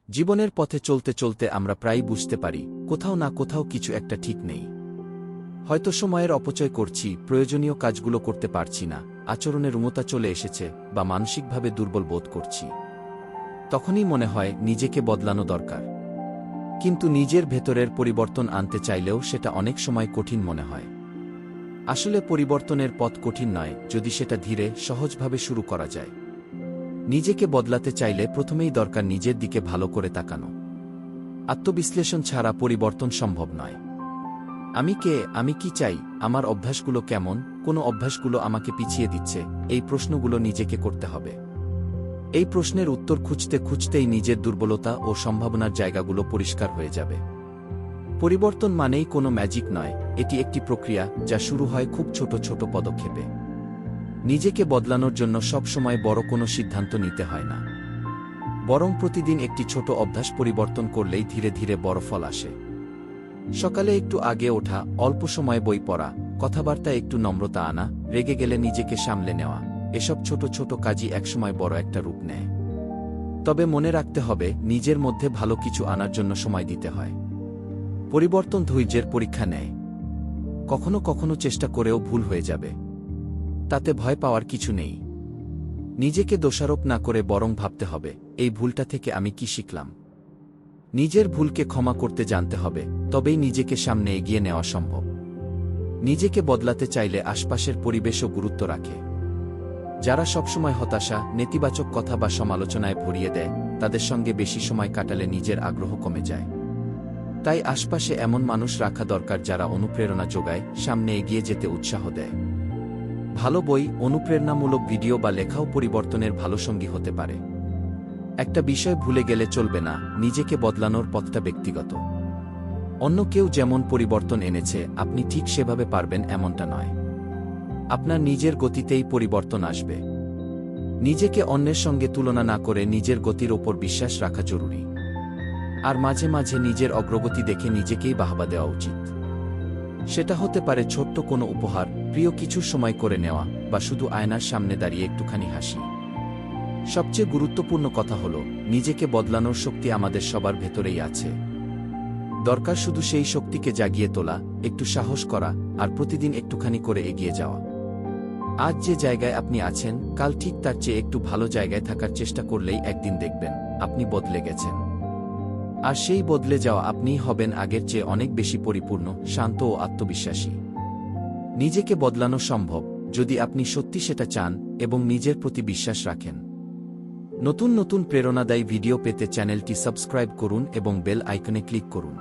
জীবনের পথে চলতে চলতে আমরা প্রায়ই বুঝতে পারি কোথাও না কোথাও কিছু একটা ঠিক নেই। হয়তো সময়ের অপচয় করছি, প্রয়োজনীয় কাজগুলো করতে পারছি না, আচরণের রুমতা চলে এসেছে, বা মানসিকভাবে দুর্বল বোধ করছি। তখনই মনে হয় নিজেকে বদলানো দরকার। কিন্তু নিজের ভেতরের পরিবর্তন আনতে চাইলেও সেটা অনেক সময় কঠিন মনে হয়। আসলে পরিবর্তনের পথ কঠিন নয় যদি সেটা ধীরে, সহজভাবে শুরু করা যায়। নিজেকে বদলাতে চাইলে প্রথমেই দরকার নিজের দিকে ভালো করে তাকানো। আত্মবিশ্লেষণ ছাড়া পরিবর্তন সম্ভব নয়। আমি কে, আমি কি চাই, আমার অভ্যাসগুলো কেমন, কোন অভ্যাসগুলো আমাকে পিছিয়ে দিচ্ছে, এই প্রশ্নগুলো নিজেকে করতে হবে। এই প্রশ্নের উত্তর খুঁজতে খুঁজতেই নিজের দুর্বলতা ও সম্ভাবনার জায়গাগুলো পরিষ্কার হয়ে যাবে। পরিবর্তন মানেই কোনো ম্যাজিক নয়, এটি একটি প্রক্রিয়া যা শুরু হয় খুব ছোট ছোট পদক্ষেপে। নিজেকে বদলানোর জন্য সবসময় বড় কোনো সিদ্ধান্ত নিতে হয় না, বরং প্রতিদিন একটি ছোট অভ্যাস পরিবর্তন করলেই ধীরে ধীরে বড় ফল আসে। সকালে একটু আগে ওঠা, অল্প সময় বই পড়া, কথাবার্তা একটু নম্রতা আনা, রেগে গেলে নিজেকে সামলে নেওয়া, এসব ছোট ছোট কাজই একসময় বড় একটা রূপ নেয়। তবে মনে রাখতে হবে, নিজের মধ্যে ভালো কিছু আনার জন্য সময় দিতে হয়। পরিবর্তন ধৈর্যের পরীক্ষা নেয়। কখনো কখনো চেষ্টা করেও ভুল হয়ে যাবে, তাতে ভয় পাওয়ার কিছু নেই। নিজেকে দোষারোপ না করে বরং ভাবতে হবে, এই ভুলটা থেকে আমি কি শিখলাম। নিজের ভুলকে ক্ষমা করতে জানতে হবে, তবেই নিজেকে সামনে এগিয়ে নেওয়া সম্ভব। নিজেকে বদলাতে চাইলে আশপাশের পরিবেশও গুরুত্ব রাখে। যারা সবসময় হতাশা, নেতিবাচক কথা বা সমালোচনায় ভরিয়ে দেয়, তাদের সঙ্গে বেশি সময় কাটালে নিজের আগ্রহ কমে যায়। তাই আশপাশে এমন মানুষ রাখা দরকার যারা অনুপ্রেরণা যোগায়, সামনে এগিয়ে যেতে উৎসাহ দেয়। ভালো বই, অনুপ্রেরণামূলক ভিডিও বা লেখাও পরিবর্তনের ভালো সঙ্গী হতে পারে। একটা বিষয় ভুলে গেলে চলবে না, নিজেকে বদলানোর পথটা ব্যক্তিগত। অন্য কেউ যেমন পরিবর্তন এনেছে আপনি ঠিক সেভাবে পারবেন এমনটা নয়। আপনার নিজের গতিতেই পরিবর্তন আসবে। নিজেকে অন্যের সঙ্গে তুলনা না করে নিজের গতির ওপর বিশ্বাস রাখা জরুরি। আর মাঝে মাঝে নিজের অগ্রগতি দেখে নিজেকেই বাহবা দেওয়া উচিত। সেটা হতে পারে ছোট্ট কোনো উপহার, প্রিয় কিছু সময় করে নেওয়া, বা শুধু আয়নার সামনে দাঁড়িয়ে একটুখানি হাসি। সবচেয়ে গুরুত্বপূর্ণ কথা হলো, নিজেকে বদলানোর শক্তি আমাদের সবার ভেতরেই আছে। দরকার শুধু সেই শক্তিকে জাগিয়ে তোলা, একটু সাহস করা, আর প্রতিদিন একটুখানি করে এগিয়ে যাওয়া। আজ যে জায়গায় আপনি আছেন, কাল ঠিক তার চেয়ে একটু ভালো জায়গায় থাকার চেষ্টা করলেই একদিন দেখবেন আপনি বদলে গেছেন। আর সেই বদলে যাওয়া আপনিই হবেন আগের চেয়ে অনেক বেশি পরিপূর্ণ, শান্ত ও আত্মবিশ্বাসী। নিজেকে বদলানো সম্ভব যদি আপনি সত্যি সেটা চান এবং নিজের প্রতি বিশ্বাস রাখেন। নতুন নতুন প্রেরণাদায়ী ভিডিও পেতে চ্যানেলটি সাবস্ক্রাইব করুন এবং বেল আইকনে ক্লিক করুন।